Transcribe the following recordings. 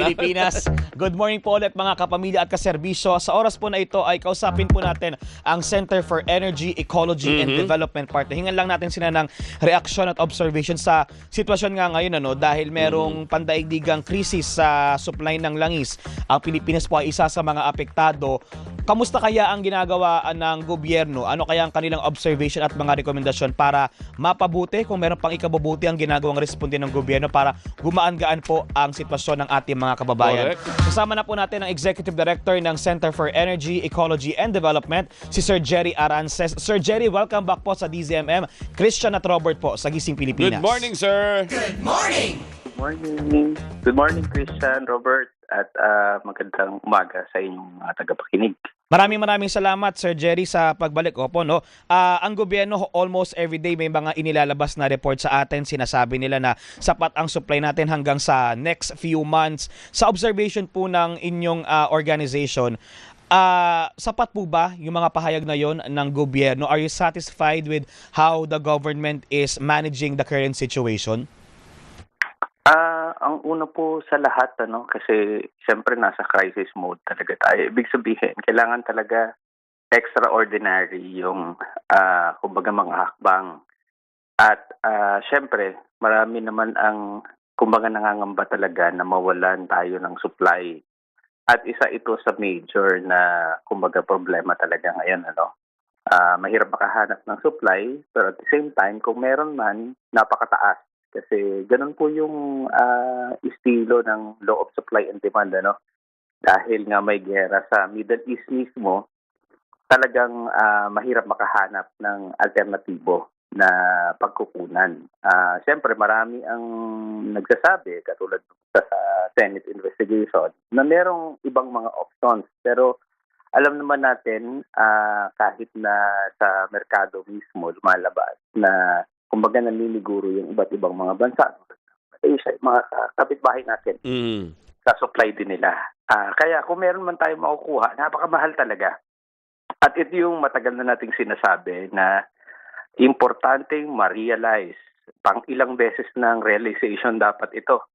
Pilipinas. Good morning po ulit mga kapamilya at kaserbisyo. Sa oras po na ito ay kausapin po natin ang Center for Energy, Ecology and Development Partner. Hingan lang natin sila ng reaksyon at observation sa sitwasyon nga ngayon dahil merong pandaigdigang krisis sa supply ng langis. Ang Pilipinas po ay isa sa mga apektado. Kamusta kaya ang ginagawa ng gobyerno? Ano kaya ang kanilang observation at mga rekomendasyon para mapabuti kung meron pang ikabubuti ang ginagawang responde ng gobyerno para gumaan-gaan po ang sitwasyon ng ating mga kababayan. Correct. Kasama na po natin ang Executive Director ng Center for Energy, Ecology and Development, si Sir Jerry Arances. Sir Jerry, welcome back po sa DZMM. Christian at Robert po sa Gising Pilipinas. Good morning, sir. Morning! Good morning, Christian, Robert, at magandang umaga sa inyong tagapakinig. Maraming salamat, Sir Jerry, sa pagbalik. Opo, no? Ang gobyerno almost everyday may mga inilalabas na report sa atin. Sinasabi nila na sapat ang supply natin hanggang sa next few months. Sa observation po ng inyong organization, sapat po ba yung mga pahayag na yon ng gobyerno? Are you satisfied with how the government is managing the current situation? Ang una po sa lahat, kasi siyempre nasa crisis mode talaga tayo. Ibig sabihin, kailangan talaga extraordinary yung kumbaga mga hakbang. At siyempre, marami naman ang kumbaga nangangamba talaga na mawalan tayo ng supply. At isa ito sa major na kumbaga problema talaga ngayon. Mahirap makahanap ng supply, pero at the same time, kung meron man, napakataas. Kasi ganun po yung estilo ng law of supply and demand, Dahil nga may giyera sa Middle East mismo, talagang mahirap makahanap ng alternatibo na pagkukunan. Siyempre, marami ang nagsasabi, katulad sa Senate investigation, na merong ibang mga options. Pero alam naman natin, kahit na sa merkado mismo, lumalabas na kumbaga naniniguro yung iba't ibang mga bansa. Malaysia, mga kapitbahay natin, sa supply din nila. Kaya kung meron man tayo makukuha, napakamahal talaga. At ito yung matagal na nating sinasabi na importanteng ma-realize. Pang ilang beses ng realization dapat ito.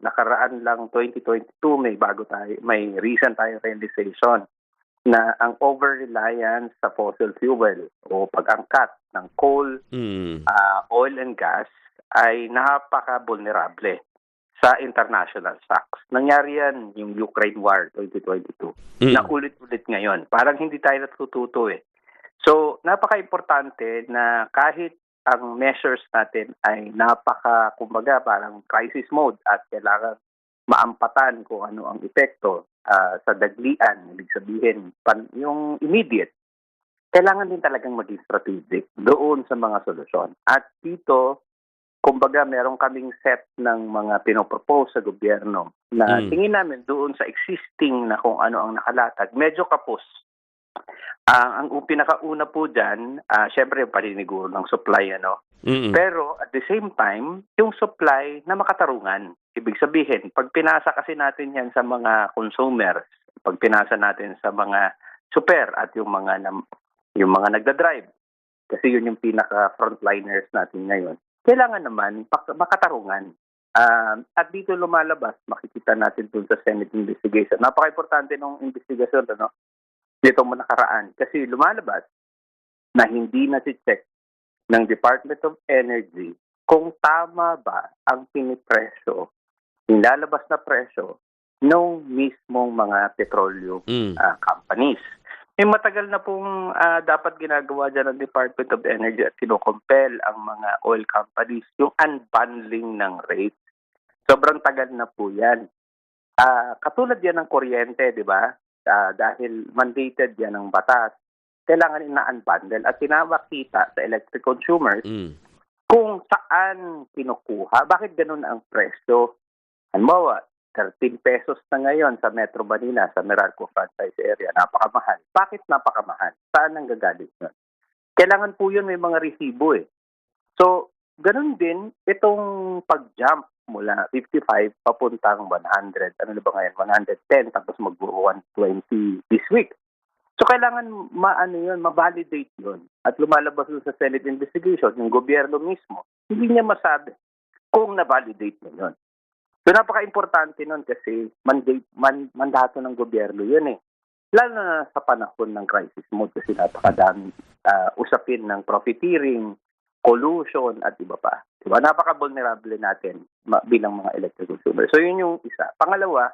Nakaraan lang 2022, may recent tayong realization na ang over-reliance sa fossil fuel o pag-angkat ng coal, oil and gas ay napaka-vulnerable sa international shocks. Nangyari yan yung Ukraine War 2022 na ulit-ulit ngayon. Parang hindi tayo natututo eh. So, napaka-importante na kahit ang measures natin ay kumbaga parang crisis mode at kailangan maampatan kung ano ang epekto sa daglian, ibig sabihin, yung immediate, kailangan din talagang maging strategic doon sa mga solusyon. At dito, kumbaga, meron kaming set ng mga pinopropose sa gobyerno na tingin namin doon sa existing na kung ano ang nakalatag, medyo kapos. Ang pinakauna po dyan, syempre yung paniniguro ng supply, Pero at the same time, yung supply na makatarungan. Ibig sabihin, pag pinasa kasi natin yan sa mga consumers, pag pinasa natin sa mga super at yung mga nagda-drive, kasi yun yung pinaka-frontliners natin ngayon, kailangan naman makatarungan. At dito lumalabas, makikita natin dun sa Senate investigation. Napaka-importante ng investigation, dito mo nakaraan. Kasi lumalabas na hindi na si-check ng Department of Energy kung tama ba ang pinipresyo, nilalabas na presyo ng mismong mga petroleum companies. May matagal na pong dapat ginagawa dyan ng Department of Energy at kinukompel ang mga oil companies yung unbundling ng rates. Sobrang tagal na po yan. Katulad yan ng kuryente, di ba? Dahil mandated yan ng batas, kailangan ina-unbundle at pinapakita sa electric consumers kung saan kinukuha. Bakit ganun ang presyo? Halimbawa, 13 pesos na ngayon sa Metro Manila, sa Meralco franchise area. Napakamahal. Bakit napakamahal? Saan ang gagaling yun? Kailangan po yun may mga resibo eh. So, ganun din itong pag-jump mula 55 papuntang 100. Ano na ba ngayon? 110 tapos mag-120 this week. So, kailangan ma-validate yun. At lumalabas yun sa Senate investigation, yung gobyerno mismo, hindi niya masabi kung na-validate mo yun. So napaka-importante nun kasi mandato ng gobyerno yun eh. Lalo na sa panahon ng crisis mode kasi napakadami usapin ng profiteering, collusion at iba pa. Diba? Napaka-vulnerable natin bilang mga electric consumers. So yun yung isa. Pangalawa,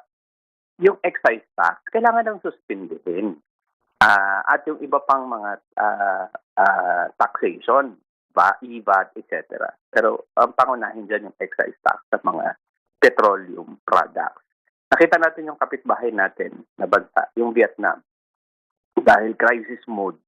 yung excise tax, kailangan ng suspindihin. At yung iba pang mga taxation, VAT, etc. Pero ang pangunahin dyan yung excise tax sa mga petroleum products. Nakita natin yung kapitbahay natin na bansa, yung Vietnam. Dahil crisis mode,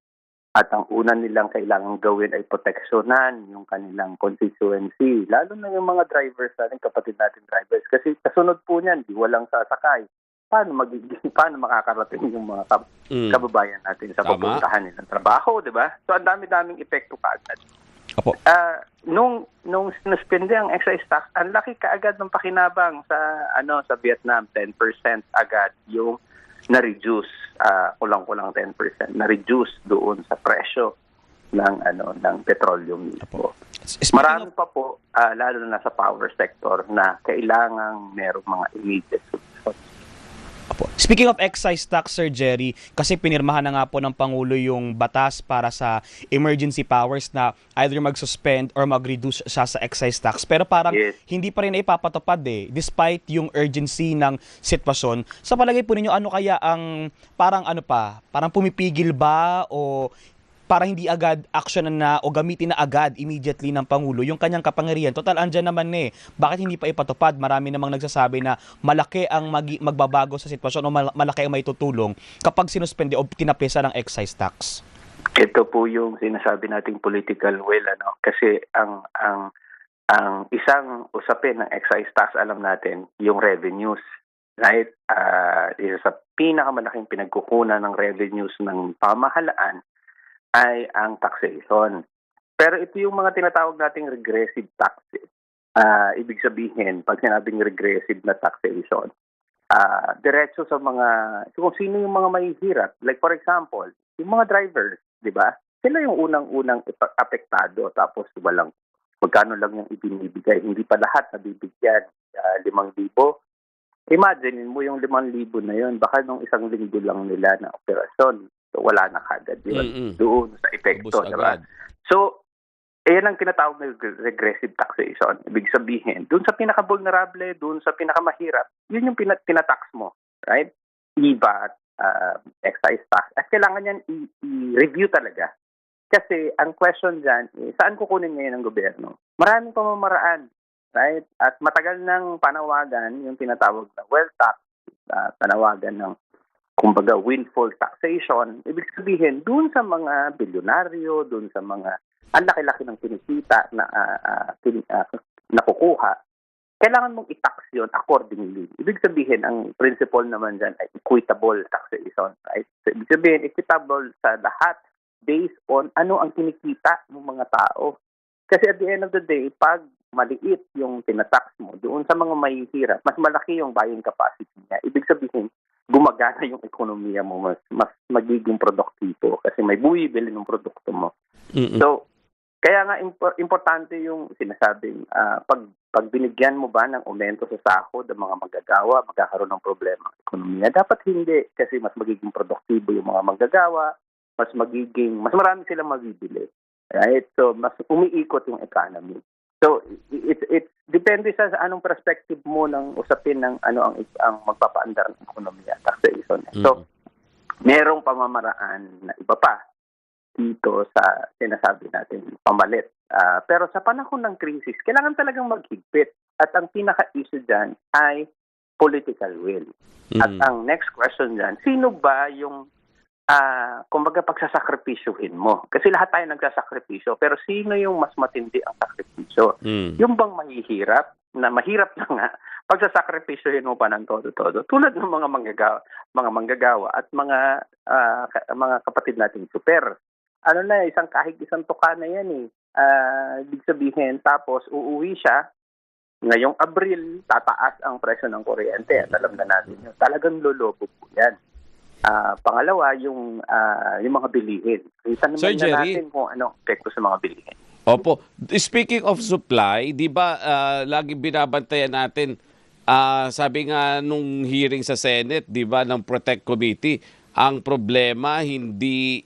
at ang una nilang kailangang gawin ay proteksyonan yung kanilang constituency. Lalo na yung mga drivers natin, kapatid natin drivers. Kasi kasunod po niyan, di walang sasakay. Paano makakarating yung mga kababayan natin sa pupuntahan nilang trabaho, di ba? So, ang dami-daming epekto kaagad. Apo. Nung sinuspende ang excise tax, ang laki kaagad ng pakinabang sa Vietnam, 10% agad yung na-reduce, kulang-kulang 10%, na-reduce doon sa presyo ng petroleum mismo. Marami pa po, lalo na sa power sector, na kailangang merong mga immediate solutions. Speaking of excise tax, Sir Jerry, kasi pinirmahan na nga po ng Pangulo yung batas para sa emergency powers na either mag-suspend or mag-reduce siya sa excise tax. Pero parang hindi pa rin ipapatupad despite yung urgency ng sitwasyon. Sa palagay po ninyo, ano kaya ang parang pumipigil ba o para hindi agad action na o gamitin na agad immediately ng Pangulo yung kanyang kapangyarihan? Total, andyan naman Bakit hindi pa ipatupad? Marami namang nagsasabi na malaki ang magbabago sa sitwasyon o malaki ang may tutulong kapag sinuspende o tinapesa ng excise tax. Ito po yung sinasabi nating political will, kasi ang isang usapin ng excise tax, alam natin, yung revenues. Right? Isa sa pinakamalaking pinagkukunan ng revenues ng pamahalaan ay ang taxation. Pero ito yung mga tinatawag nating regressive taxes. Ibig sabihin, pag sinabing regressive na taxation, diretso sa kung sino yung mga mahihirap. Like for example, yung mga drivers, di ba? Sila yung unang-unang apektado, tapos magkano lang yung ibinibigay. Hindi pa lahat nabibigyan. 5,000. Imagine mo yung 5,000 na yun, baka nung isang linggo lang nila na operasyon. So, wala na kagad yun doon sa epekto. Diba? So, yan ang tinatawag na regressive taxation. Ibig sabihin, doon sa pinaka-vulnerable, doon sa pinakamahirap, yun yung tinatax mo. Right? VAT, excise tax. At kailangan yan i-review talaga. Kasi ang question dyan, saan kukunin ngayon ng gobyerno? Maraming pamamaraan. Right? At matagal ng panawagan, yung tinatawag na wealth tax, panawagan ng kumbaga windfall taxation, ibig sabihin, dun sa mga bilyonaryo, dun sa mga ang laki-laki ng kinikita na nakukuha, kailangan mong i-tax yun accordingly. Ibig sabihin, ang principle naman dyan ay equitable taxation. Right? So, ibig sabihin, equitable sa lahat based on ano ang kinikita ng mga tao. Kasi at the end of the day, pag maliit yung tinatax mo, doon sa mga mahihirap, mas malaki yung buying capacity niya. Ibig sabihin, gumagana yung ekonomiya mo, mas magiging produktibo kasi may bumibili ng produkto mo. So, kaya nga importante yung sinasabing pag binigyan mo ba ng aumento sa sahod ng mga manggagawa, magkakaroon ng problema ang ekonomiya. Dapat hindi kasi mas magiging produktibo yung mga manggagawa, mas marami silang mabibili. Right? So, mas umiikot yung economy. So, it depende sa anong perspective mo ng usapin ng ang magpapaandar ng ekonomiya, taxation. So, merong pamamaraan na iba pa dito sa sinasabi natin pamalit. Pero sa panahon ng krisis, kailangan talagang maghigpit. At ang pinaka-issue dyan ay political will. At ang next question dyan, sino ba yung kumbaga pagsasakripisyuhin mo? Kasi lahat tayo nagsasakripisyo, pero sino yung mas matindi ang sakripisyo? Yung bang mahirap na nga, pagsasakripisyuhin mo pa ng todo-todo, tulad ng mga manggagawa at mga kapatid nating super. Isang tuka na yan ibig sabihin, tapos uuwi siya, ngayong Abril, tataas ang presyo ng kuryente. At alam na natin yun. Talagang lolobo po yan. Pangalawa, yung mga bilihin. Kita naman na natin kung ano epekto sa mga bilihin. Opo. Speaking of supply, di ba lagi binabantayan natin sabi nga nung hearing sa Senate, 'di ba, ng Protect Committee, ang problema hindi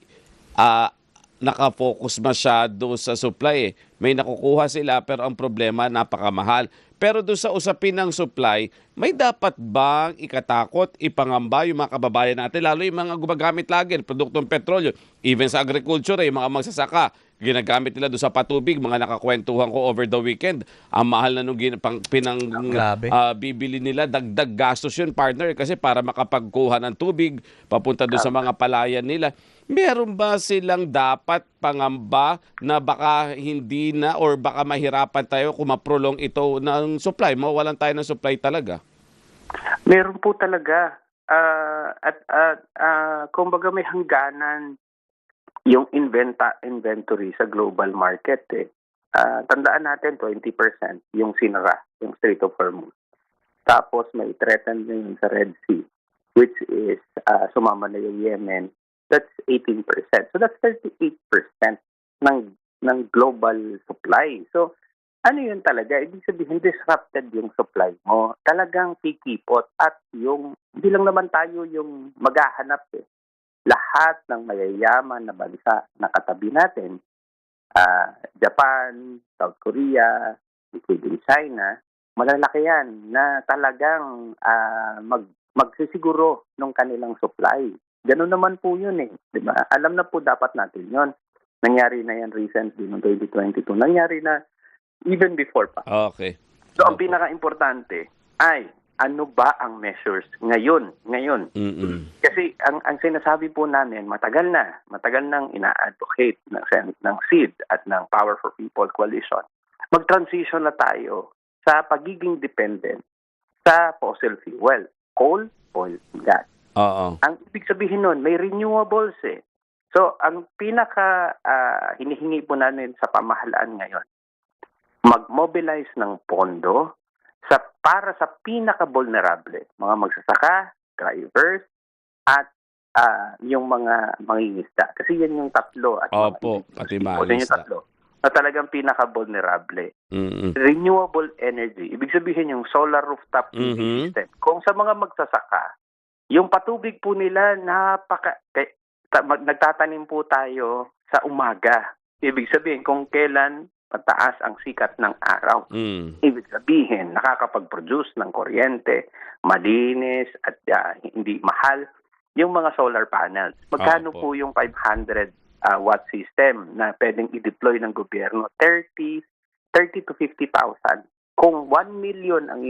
ah, nakafocus masyado sa supply eh. May nakukuha sila pero ang problema napakamahal. Pero doon sa usapin ng supply, may dapat bang ikatakot, ipangamba yung mga kababayan natin, lalo yung mga gumagamit lagi ng produktong petrolyo, even sa agriculture, yung mga magsasaka, ginagamit nila doon sa patubig, mga nakakwentuhan ko over the weekend, ang mahal na nung Grabe. bibili nila, dagdag gastos yun, partner, kasi para makapagkuha ng tubig, papunta doon sa mga palayan nila. Meron ba silang dapat pangamba na baka hindi na or baka mahirapan tayo kung maprolong ito ng supply? Mawalan tayo ng supply talaga. Meron po talaga. Kumbaga may hangganan yung inventory sa global market eh. Tandaan natin 20% yung sinara, yung Strait of Hormuz. Tapos may threatened na yun sa Red Sea, which is sumama na yung Yemen. That's 18%. So that's 38% ng global supply. So ano yun talaga? Ibig sabihin disrupted yung supply mo. Talagang kikipot at yung hindi lang naman tayo yung maghahanap eh. Lahat ng mayayaman na bansa na katabi natin, Japan, South Korea, including China, malalaki yan na talagang magsisiguro ng kanilang supply. Ganun naman po yun eh. Diba? Alam na po dapat natin yun. Nangyari na yan recently noong 2022. Nangyari na even before pa. Okay. So ang pinaka-importante ay ano ba ang measures ngayon? Kasi ang sinasabi po namin, matagal nang ina-advocate ng SEED at ng Power for People Coalition. Mag-transition na tayo sa pagiging dependent sa fossil fuel, coal, oil, gas. Oo. Ang ibig sabihin nun, may renewables eh. So, ang hinihingi po namin sa pamahalaan ngayon, mag-mobilize ng pondo para sa pinaka-vulnerable, mga magsasaka, drivers, at yung mga mangingisda. Kasi yan yung tatlo. At Opo, pati yan yung mangingisda. tatlo na talagang pinaka-vulnerable. Renewable energy. Ibig sabihin yung solar rooftop PV system. Kung sa mga magsasaka, yung patubig po nila, nagtatanim po tayo sa umaga. Ibig sabihin, kung kailan pataas ang sikat ng araw. Ibig sabihin, nakakapag-produce ng kuryente, malinis at hindi mahal yung mga solar panels. Magkano po yung 500 watt system na pwedeng i-deploy ng gobyerno? 30 to 50,000. Kung 1 million ang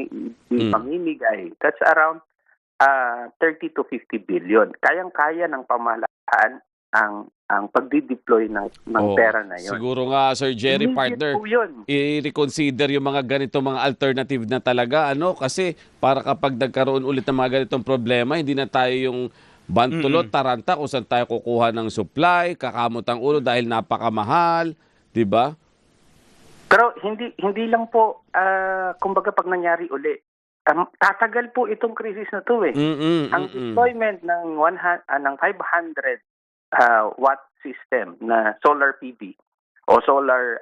ipamimigay, that's around 30 to 50 billion. Kayang-kaya ng pamahalaan ang pagdi-deploy ng pera na yun. Siguro nga, Sir Jerry, partner, i-reconsider yung mga ganito, mga alternative na talaga, kasi para kapag nagkaroon ulit ng mga ganitong problema, hindi na tayo yung bantulot, taranta, kung saan tayo kukuha ng supply, kakamot ang ulo dahil napakamahal, di ba? Pero hindi lang po, kumbaga pag nangyari uli, tatagal po itong krisis na to eh. Ang deployment ng 500 watt system na solar PV o solar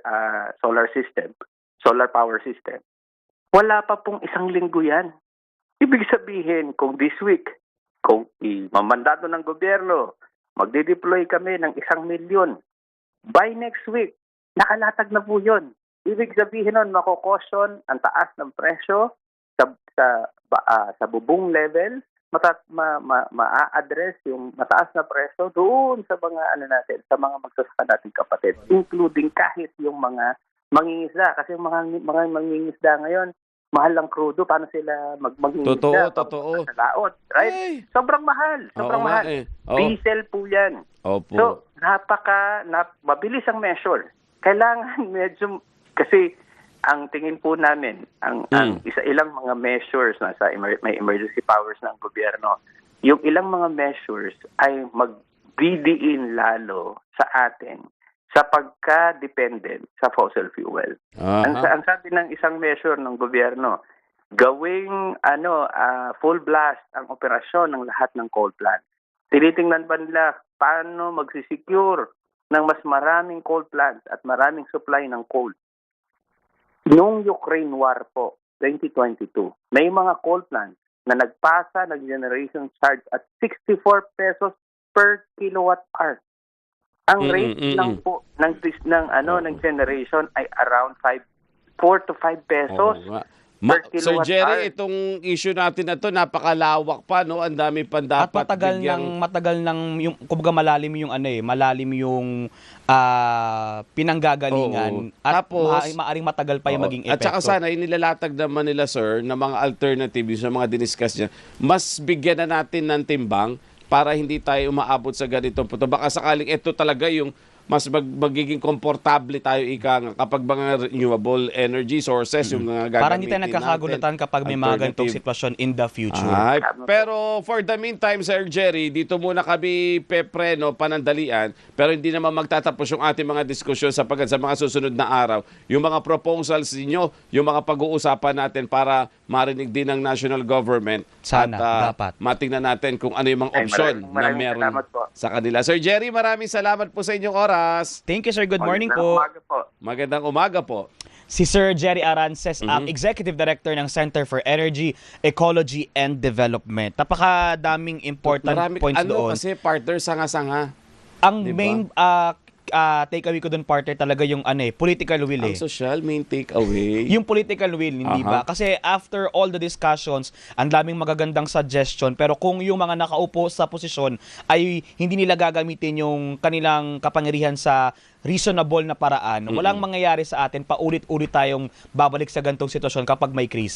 system, solar power system, wala pa pong 1 linggo yan. Ibig sabihin, kung this week, kung mamandato ng gobyerno, magde-deploy kami ng 1 milyon, by next week, nakalatag na po yun. Ibig sabihin nun, makokosyon ang taas ng presyo sa bubong level, ma-address yung mataas na presyo doon sa mga sa mga magsasaka nating kapatid, including kahit yung mga mangingisda, kasi yung mga mangingisda ngayon, mahal ang crudo, paano sila mangingisda? Totoo. Sa laot, right? Ay. Sobrang mahal. Diesel po yan. Opo. So, mabilis ang measure. Kailangan medyo, kasi ang tingin po namin, ang ilang mga measures na may emergency powers ng gobyerno, yung ilang mga measures ay magdidiin lalo sa atin sa pagka-dependent sa fossil fuel. Ang sabi ng isang measure ng gobyerno, gawing full blast ang operasyon ng lahat ng coal plant. Tinitingnan ba nila paano magsisecure ng mas maraming coal plants at maraming supply ng coal? Noong Ukraine war po, 2022, may mga coal plants na nagpasa ng generation charge at 64 pesos per kilowatt hour. Ang rate lang po ng generation ay around 4 to 5 pesos. Oo nga. per Sir kilowatt Jerry, hour. itong issue natin na to napakalawak pa, no? Ang dami pa At dapat matagal nang yung kumbaga malalim yung malalim yung pinanggagalingan. Oo. At Tapos, maaring matagal pa yung Oo. maging At epekto. saka sana, inilalatag naman nila, sir, na mga alternatives, na mga diniscuss niya, mas bigyan na natin ng timbang para hindi tayo umaabot sa ganitong punto. Baka sakaling ito talaga yung mas magiging komportable tayo kapag mga renewable energy sources yung gagamitin Parang hindi tayo natin. nagkakagulatan kapag may mga ganitong Alternative. sitwasyon in the future. Ay, pero for the meantime, Sir Jerry, dito muna kami pepreno, panandalian, pero hindi naman magtatapos yung ating mga diskusyon sa mga susunod na araw. Yung mga proposals ninyo, yung mga pag-uusapan natin para marinig din ng national government. Sana, at dapat. matingnan natin kung ano yung mga opsyon na maraming meron salamat po. sa kanila. Sir Jerry, maraming salamat po sa inyong oras. Thank you, sir. Good morning Magandang po. umaga po. Magandang umaga po. Si Sir Jerry Arances, ang Executive Director ng Center for Energy, Ecology and Development. Napakadaming important points doon. Kasi partner sanga-sanga. Ang diba? main takeaway ko doon, partner, talaga yung political will Ang social main takeaway. Yung political will, hindi ba? Kasi after all the discussions, ang daming magagandang suggestion, pero kung yung mga nakaupo sa posisyon ay hindi nila gagamitin yung kanilang kapangyarihan sa reasonable na paraan, walang mangyayari sa atin, paulit-ulit tayong babalik sa gantong sitwasyon kapag may krisis.